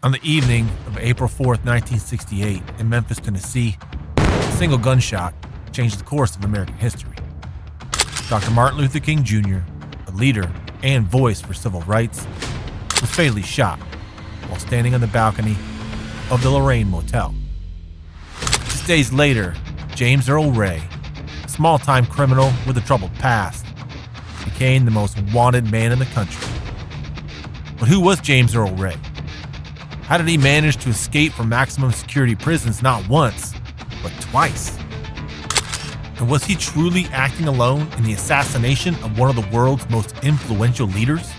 On the evening of April 4th, 1968, in Memphis, Tennessee, a single gunshot changed the course of American history. Dr. Martin Luther King Jr., a leader and voice for civil rights, was fatally shot while standing on the balcony of the Lorraine Motel. 6 days later, James Earl Ray, a small-time criminal with a troubled past, became the most wanted man in the country. But who was James Earl Ray? How did he manage to escape from maximum security prisons not once, but twice? And was he truly acting alone in the assassination of one of the world's most influential leaders?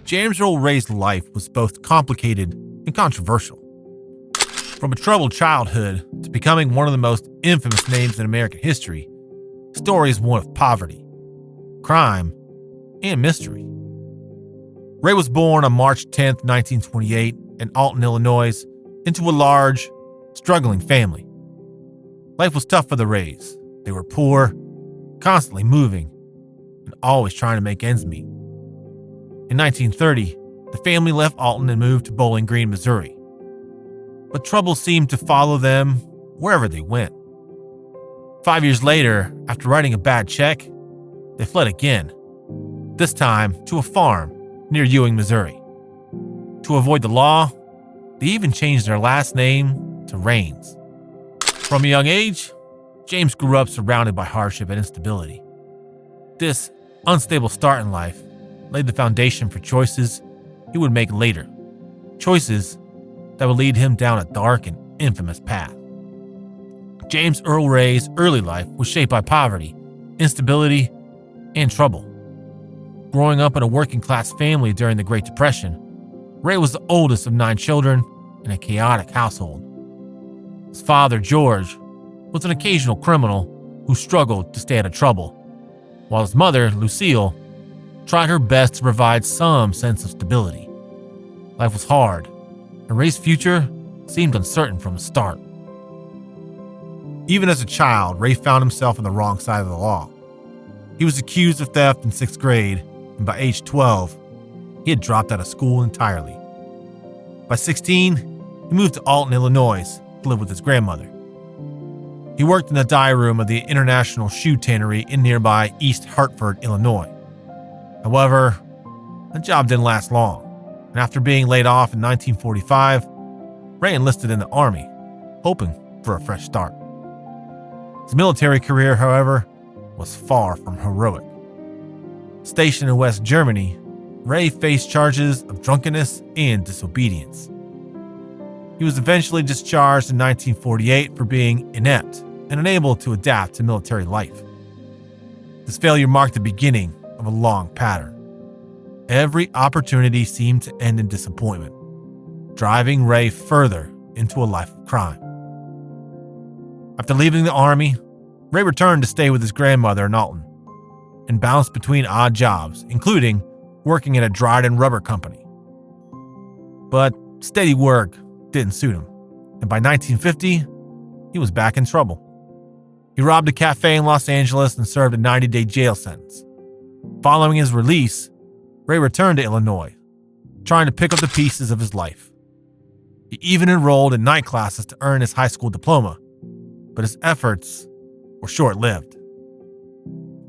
James Earl Ray's life was both complicated and controversial. From a troubled childhood to becoming one of the most infamous names in American history, his story is one of poverty, crime, and mystery. Ray was born on March 10, 1928, in Alton, Illinois, into a large, struggling family. Life was tough for the Rays. They were poor, constantly moving, and always trying to make ends meet. In 1930, the family left Alton and moved to Bowling Green, Missouri. But trouble seemed to follow them wherever they went. 5 years later, after writing a bad check, they fled again, this time to a farm near Ewing, Missouri. To avoid the law, they even changed their last name to Raines. From a young age, James grew up surrounded by hardship and instability. This unstable start in life laid the foundation for choices he would make later, choices that would lead him down a dark and infamous path. James Earl Ray's early life was shaped by poverty, instability, and trouble. Growing up in a working-class family during the Great Depression, Ray was the oldest of 9 children in a chaotic household. His father, George, was an occasional criminal who struggled to stay out of trouble, while his mother, Lucille, tried her best to provide some sense of stability. Life was hard, and Ray's future seemed uncertain from the start. Even as a child, Ray found himself on the wrong side of the law. He was accused of theft in 6th grade, and by age 12, he had dropped out of school entirely. By 16, he moved to Alton, Illinois, to live with his grandmother. He worked in the dye room of the International Shoe Tannery in nearby East Hartford, Illinois. However, the job didn't last long, and after being laid off in 1945, Ray enlisted in the Army, hoping for a fresh start. His military career, however, was far from heroic. Stationed in West Germany, Ray faced charges of drunkenness and disobedience. He was eventually discharged in 1948 for being inept and unable to adapt to military life. This failure marked the beginning of a long pattern. Every opportunity seemed to end in disappointment, driving Ray further into a life of crime. After leaving the Army, Ray returned to stay with his grandmother in Alton and bounced between odd jobs, including working at a Dryden rubber company. But steady work didn't suit him, and by 1950, he was back in trouble. He robbed a cafe in Los Angeles and served a 90-day jail sentence. Following his release, Ray returned to Illinois, trying to pick up the pieces of his life. He even enrolled in night classes to earn his high school diploma, but his efforts were short-lived.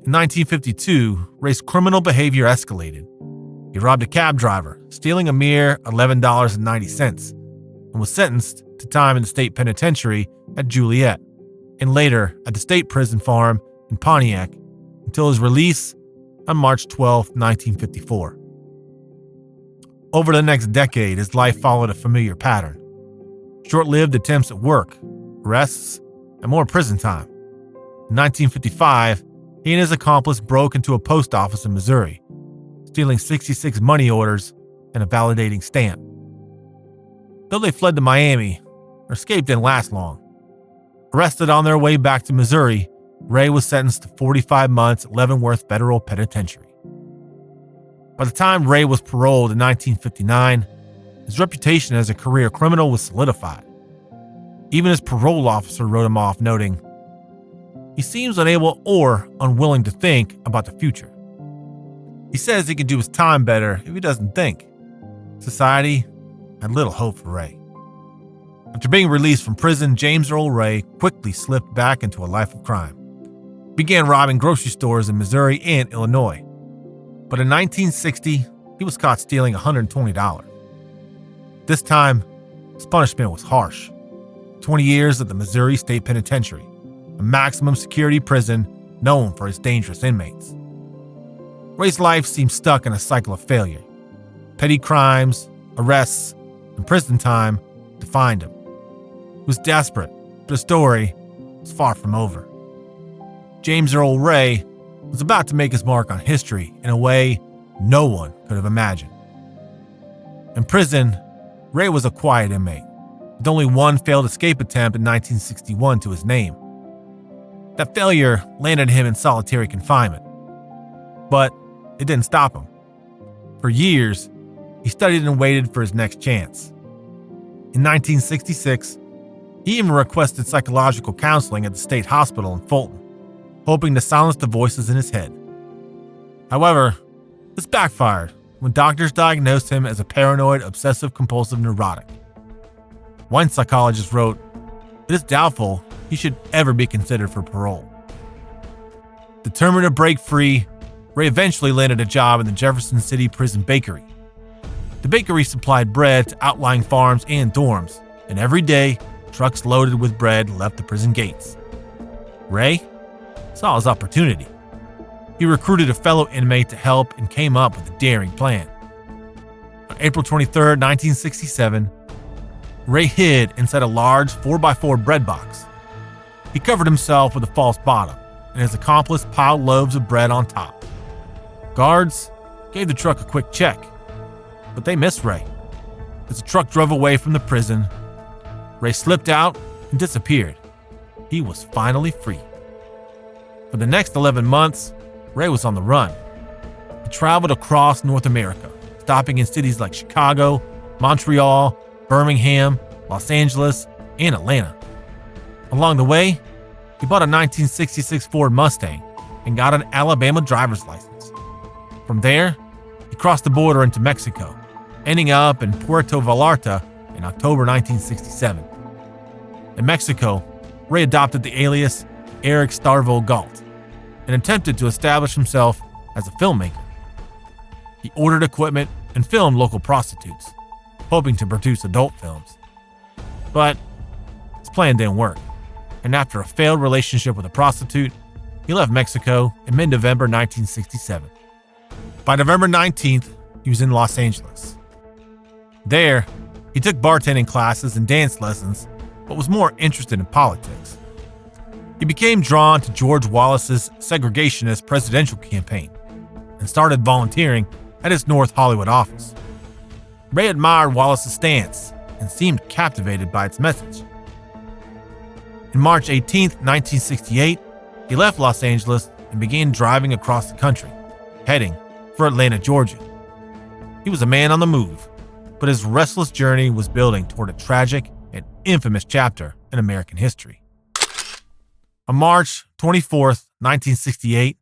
In 1952, Ray's criminal behavior escalated. He robbed a cab driver, stealing a mere $11.90, and was sentenced to time in the state penitentiary at Juliet, and later at the state prison farm in Pontiac, until his release on March 12, 1954. Over the next decade, his life followed a familiar pattern. Short-lived attempts at work, arrests, and more prison time. In 1955, he and his accomplice broke into a post office in Missouri, stealing 66 money orders and a validating stamp. Though they fled to Miami, their escape didn't last long. Arrested on their way back to Missouri, Ray was sentenced to 45 months at Leavenworth Federal Penitentiary. By the time Ray was paroled in 1959, his reputation as a career criminal was solidified. Even his parole officer wrote him off, noting, "He seems unable or unwilling to think about the future. He says he can do his time better if he doesn't think. Society had little hope for Ray. After being released from prison, James Earl Ray quickly slipped back into a life of crime. He began robbing grocery stores in Missouri and Illinois. But in 1960, he was caught stealing $120. This time, his punishment was harsh. 20 years at the Missouri State Penitentiary, a maximum security prison known for its dangerous inmates. Ray's life seemed stuck in a cycle of failure. Petty crimes, arrests, and prison time defined him. He was desperate, but his story was far from over. James Earl Ray was about to make his mark on history in a way no one could have imagined. In prison, Ray was a quiet inmate, with only one failed escape attempt in 1961 to his name. That failure landed him in solitary confinement. But it didn't stop him. For years, he studied and waited for his next chance. In 1966, he even requested psychological counseling at the state hospital in Fulton, hoping to silence the voices in his head. However, this backfired when doctors diagnosed him as a paranoid obsessive-compulsive neurotic. One psychologist wrote, "It is doubtful he should ever be considered for parole." Determined to break free, Ray eventually landed a job in the Jefferson City prison bakery. The bakery supplied bread to outlying farms and dorms, and every day, trucks loaded with bread left the prison gates. Ray saw his opportunity. He recruited a fellow inmate to help and came up with a daring plan. On April 23, 1967, Ray hid inside a large 4x4 bread box. He covered himself with a false bottom, and his accomplice piled loaves of bread on top. Guards gave the truck a quick check, but they missed Ray. As the truck drove away from the prison, Ray slipped out and disappeared. He was finally free. For the next 11 months, Ray was on the run. He traveled across North America, stopping in cities like Chicago, Montreal, Birmingham, Los Angeles, and Atlanta. Along the way, he bought a 1966 Ford Mustang and got an Alabama driver's license. From there, he crossed the border into Mexico, ending up in Puerto Vallarta in October 1967. In Mexico, Ray adopted the alias Eric Starvo Galt and attempted to establish himself as a filmmaker. He ordered equipment and filmed local prostitutes, hoping to produce adult films. But his plan didn't work, and after a failed relationship with a prostitute, he left Mexico in mid-November 1967. By November 19th, he was in Los Angeles. There, he took bartending classes and dance lessons, but was more interested in politics. He became drawn to George Wallace's segregationist presidential campaign and started volunteering at his North Hollywood office. Ray admired Wallace's stance and seemed captivated by its message. On March 18, 1968, he left Los Angeles and began driving across the country, heading for Atlanta, Georgia. He was a man on the move, but his restless journey was building toward a tragic and infamous chapter in American history. On March 24, 1968,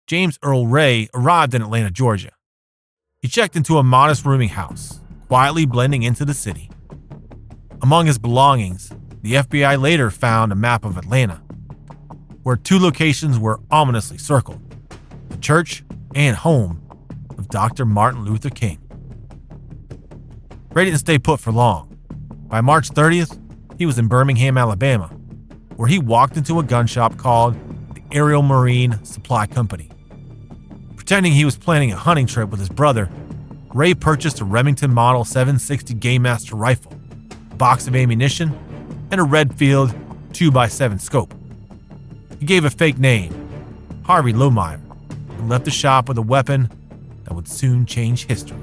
James Earl Ray arrived in Atlanta, Georgia. He checked into a modest rooming house, quietly blending into the city. Among his belongings, the FBI later found a map of Atlanta, where two locations were ominously circled: the church and home of Dr. Martin Luther King. Ray didn't stay put for long. By March 30th, he was in Birmingham, Alabama, where he walked into a gun shop called the Aerial Marine Supply Company. Pretending he was planning a hunting trip with his brother, Ray purchased a Remington Model 760 Game Master rifle, a box of ammunition, and a Redfield 2x7 scope. He gave a fake name, Harvey Lohmeyer, and left the shop with a weapon that would soon change history.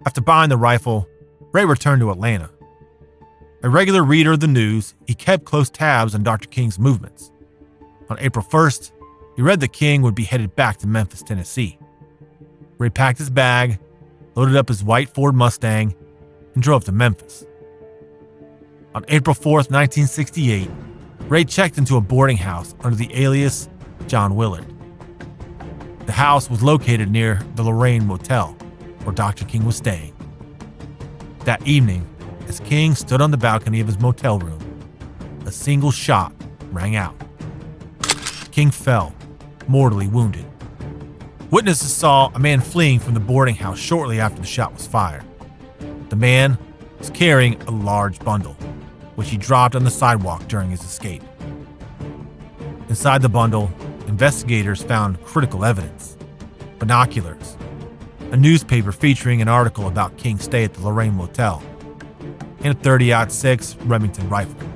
After buying the rifle, Ray returned to Atlanta. A regular reader of the news, he kept close tabs on Dr. King's movements. On April 1st, he read that King would be headed back to Memphis, Tennessee. Ray packed his bag, loaded up his white Ford Mustang, and drove to Memphis. On April 4th, 1968, Ray checked into a boarding house under the alias John Willard. The house was located near the Lorraine Motel, where Dr. King was staying. That evening, as King stood on the balcony of his motel room, a single shot rang out. King fell, mortally wounded. Witnesses saw a man fleeing from the boarding house shortly after the shot was fired. The man was carrying a large bundle, which he dropped on the sidewalk during his escape. Inside the bundle, investigators found critical evidence: binoculars, a newspaper featuring an article about King's stay at the Lorraine Motel, and a .30-06 Remington rifle.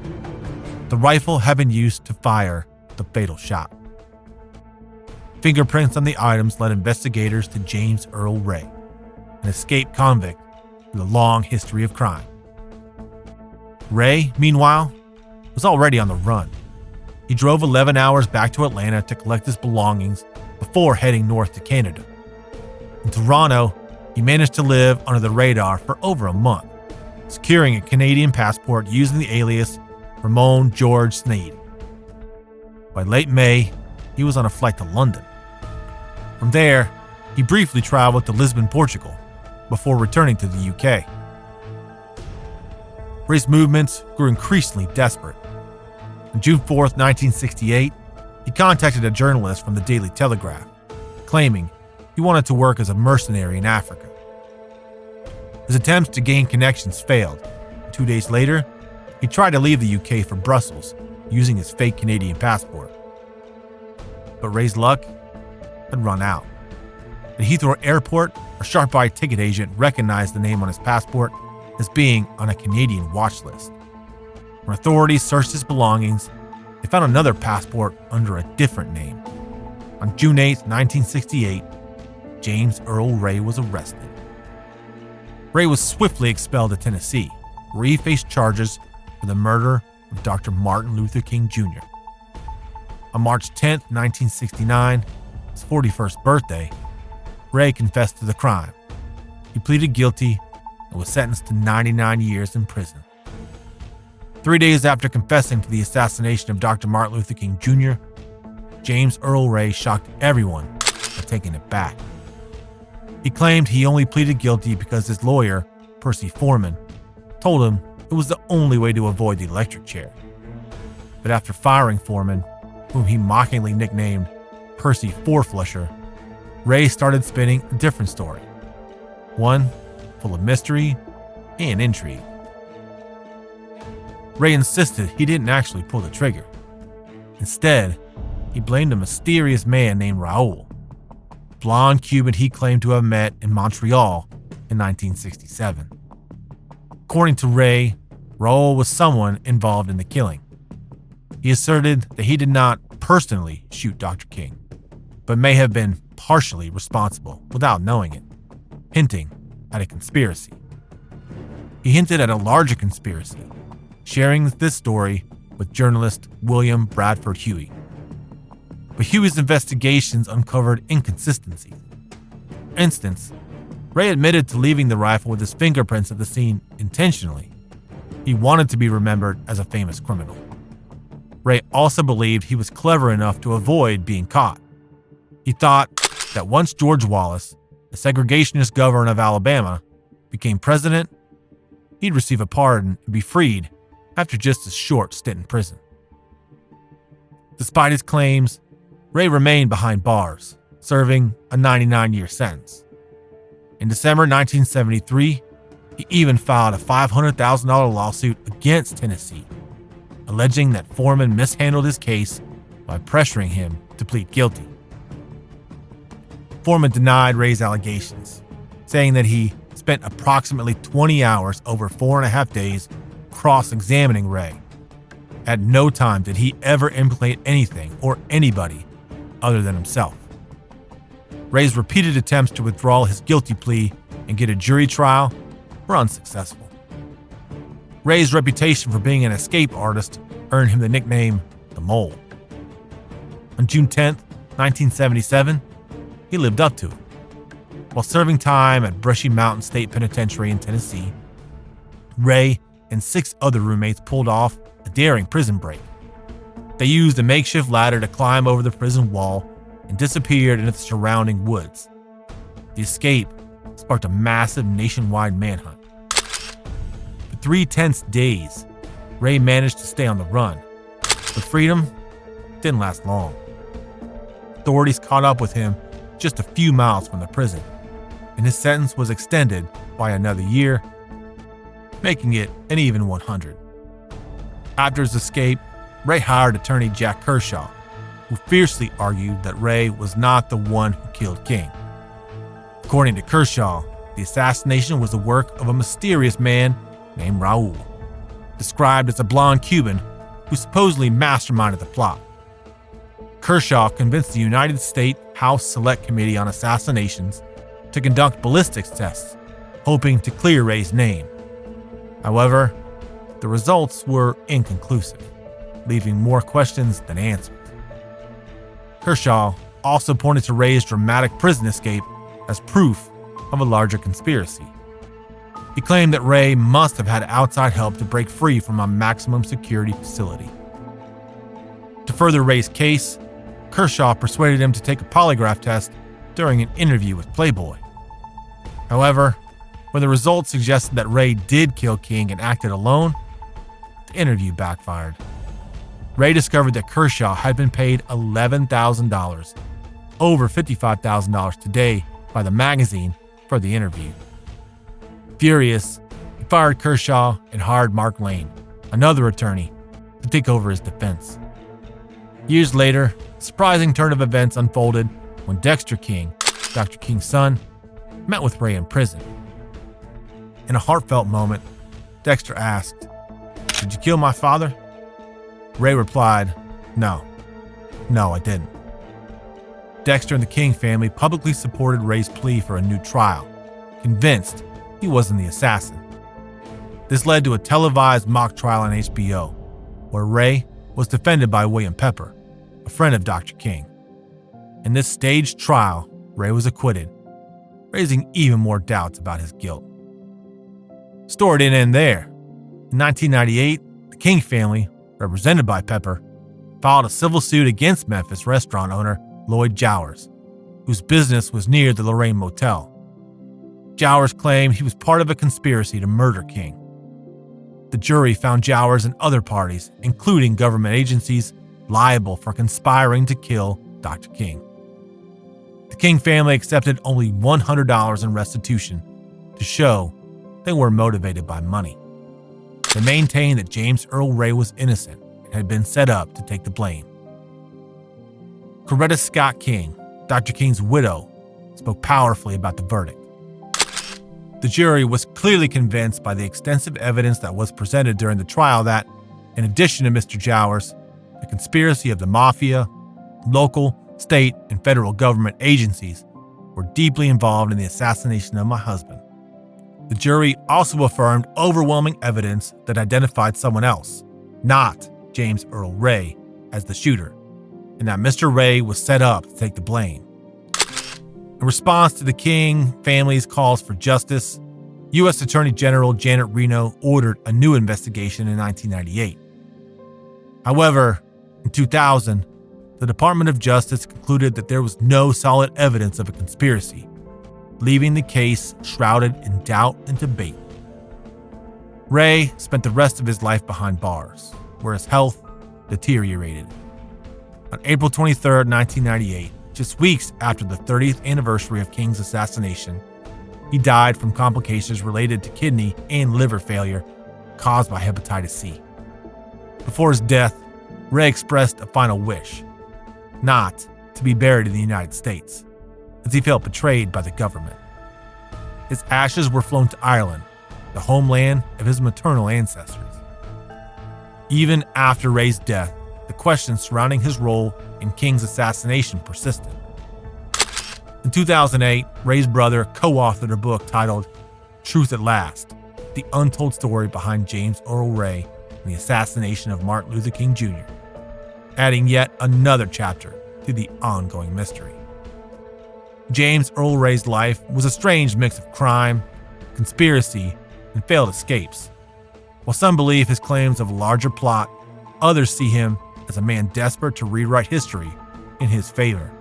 The rifle had been used to fire the fatal shot. Fingerprints on the items led investigators to James Earl Ray, an escaped convict with a long history of crime. Ray, meanwhile, was already on the run. He drove 11 hours back to Atlanta to collect his belongings before heading north to Canada. In Toronto, he managed to live under the radar for over a month, securing a Canadian passport using the alias Ramon George Sneed. By late May, he was on a flight to London. From there, he briefly traveled to Lisbon, Portugal, before returning to the UK. Ray's movements grew increasingly desperate. On June 4, 1968, he contacted a journalist from the Daily Telegraph, claiming he wanted to work as a mercenary in Africa. His attempts to gain connections failed. 2 days later, he tried to leave the UK for Brussels using his fake Canadian passport. But Ray's luck had run out. At Heathrow Airport, a sharp-eyed ticket agent recognized the name on his passport as being on a Canadian watch list. When authorities searched his belongings, they found another passport under a different name. On June 8, 1968, James Earl Ray was arrested. Ray was swiftly expelled to Tennessee, where he faced charges for the murder of Dr. Martin Luther King Jr. On March 10, 1969, his 41st birthday, Ray confessed to the crime. He pleaded guilty and was sentenced to 99 years in prison. 3 days after confessing to the assassination of Dr. Martin Luther King Jr., James Earl Ray shocked everyone by taking it back. He claimed he only pleaded guilty because his lawyer, Percy Foreman, told him it was the only way to avoid the electric chair. But after firing Foreman, whom he mockingly nicknamed Percy Four-Flusher, Ray started spinning a different story, one full of mystery and intrigue. Ray insisted he didn't actually pull the trigger. Instead, he blamed a mysterious man named Raoul, a blonde Cuban he claimed to have met in Montreal in 1967. According to Ray, Raoul was someone involved in the killing. He asserted that he did not personally shoot Dr. King, but may have been partially responsible without knowing it, hinting at a conspiracy. He hinted at a larger conspiracy, sharing this story with journalist William Bradford Huey. But Huey's investigations uncovered inconsistencies. For instance, Ray admitted to leaving the rifle with his fingerprints at the scene intentionally. He wanted to be remembered as a famous criminal. Ray also believed he was clever enough to avoid being caught. He thought that once George Wallace, the segregationist governor of Alabama, became president, he'd receive a pardon and be freed after just a short stint in prison. Despite his claims, Ray remained behind bars, serving a 99-year sentence. In December 1973, he even filed a $500,000 lawsuit against Tennessee, alleging that Foreman mishandled his case by pressuring him to plead guilty. Foreman denied Ray's allegations, saying that he spent approximately 20 hours over 4.5 days cross-examining Ray. At no time did he ever implicate anything or anybody other than himself. Ray's repeated attempts to withdraw his guilty plea and get a jury trial were unsuccessful. Ray's reputation for being an escape artist earned him the nickname The Mole. On June 10, 1977, he lived up to it. While serving time at Brushy Mountain State Penitentiary in Tennessee, Ray and 6 other roommates pulled off a daring prison break. They used a makeshift ladder to climb over the prison wall and disappeared into the surrounding woods. The escape sparked a massive nationwide manhunt. For 3 tense days, Ray managed to stay on the run, but freedom didn't last long. Authorities caught up with him just a few miles from the prison, and his sentence was extended by another year, making it an even 100. After his escape, Ray hired attorney Jack Kershaw, who fiercely argued that Ray was not the one who killed King. According to Kershaw, the assassination was the work of a mysterious man named Raul, described as a blonde Cuban who supposedly masterminded the plot. Kershaw convinced the United States House Select Committee on Assassinations to conduct ballistics tests, hoping to clear Ray's name. However, the results were inconclusive, leaving more questions than answers. Kershaw also pointed to Ray's dramatic prison escape as proof of a larger conspiracy. He claimed that Ray must have had outside help to break free from a maximum security facility. To further Ray's case, Kershaw persuaded him to take a polygraph test during an interview with Playboy. However, when the results suggested that Ray did kill King and acted alone, the interview backfired. Ray discovered that Kershaw had been paid $11,000, over $55,000 today, by the magazine for the interview. Furious, he fired Kershaw and hired Mark Lane, another attorney, to take over his defense. Years later, a surprising turn of events unfolded when Dexter King, Dr. King's son, met with Ray in prison. In a heartfelt moment, Dexter asked, "Did you kill my father?" Ray replied, No, I didn't." Dexter and the King family publicly supported Ray's plea for a new trial, convinced he wasn't the assassin. This led to a televised mock trial on HBO, where Ray was defended by William Pepper, a friend of Dr. King. In this staged trial, Ray was acquitted, raising even more doubts about his guilt. The story didn't end there. In 1998, the King family, represented by Pepper, filed a civil suit against Memphis restaurant owner Lloyd Jowers, whose business was near the Lorraine Motel. Jowers claimed he was part of a conspiracy to murder King. The jury found Jowers and other parties, including government agencies, liable for conspiring to kill Dr. King. The King family accepted only $100 in restitution to show they were motivated by money. They maintained that James Earl Ray was innocent and had been set up to take the blame. Coretta Scott King, Dr. King's widow, spoke powerfully about the verdict. The jury was clearly convinced by the extensive evidence that was presented during the trial that, in addition to Mr. Jowers, the conspiracy of the mafia, local, state, and federal government agencies were deeply involved in the assassination of my husband. The jury also affirmed overwhelming evidence that identified someone else, not James Earl Ray, as the shooter, and that Mr. Ray was set up to take the blame. In response to the King family's calls for justice, U.S. Attorney General Janet Reno ordered a new investigation in 1998. However, in 2000, the Department of Justice concluded that there was no solid evidence of a conspiracy, leaving the case shrouded in doubt and debate. Ray spent the rest of his life behind bars, where his health deteriorated. On April 23, 1998, just weeks after the 30th anniversary of King's assassination, he died from complications related to kidney and liver failure caused by hepatitis C. Before his death, Ray expressed a final wish, not to be buried in the United States, as he felt betrayed by the government. His ashes were flown to Ireland, the homeland of his maternal ancestors. Even after Ray's death, the questions surrounding his role in King's assassination persisted. In 2008, Ray's brother co-authored a book titled Truth at Last: The Untold Story Behind James Earl Ray and the Assassination of Martin Luther King Jr., adding yet another chapter to the ongoing mystery. James Earl Ray's life was a strange mix of crime, conspiracy, and failed escapes. While some believe his claims of a larger plot, others see him as a man desperate to rewrite history in his favor.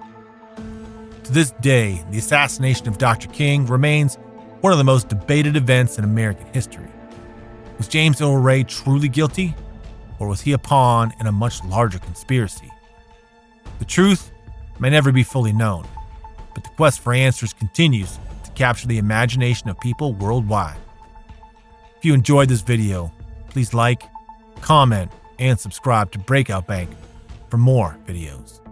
To this day, the assassination of Dr. King remains one of the most debated events in American history. Was James Earl Ray truly guilty, or was he a pawn in a much larger conspiracy? The truth may never be fully known, but the quest for answers continues to capture the imagination of people worldwide. If you enjoyed this video, please like, comment, and subscribe to Breakout Bank for more videos.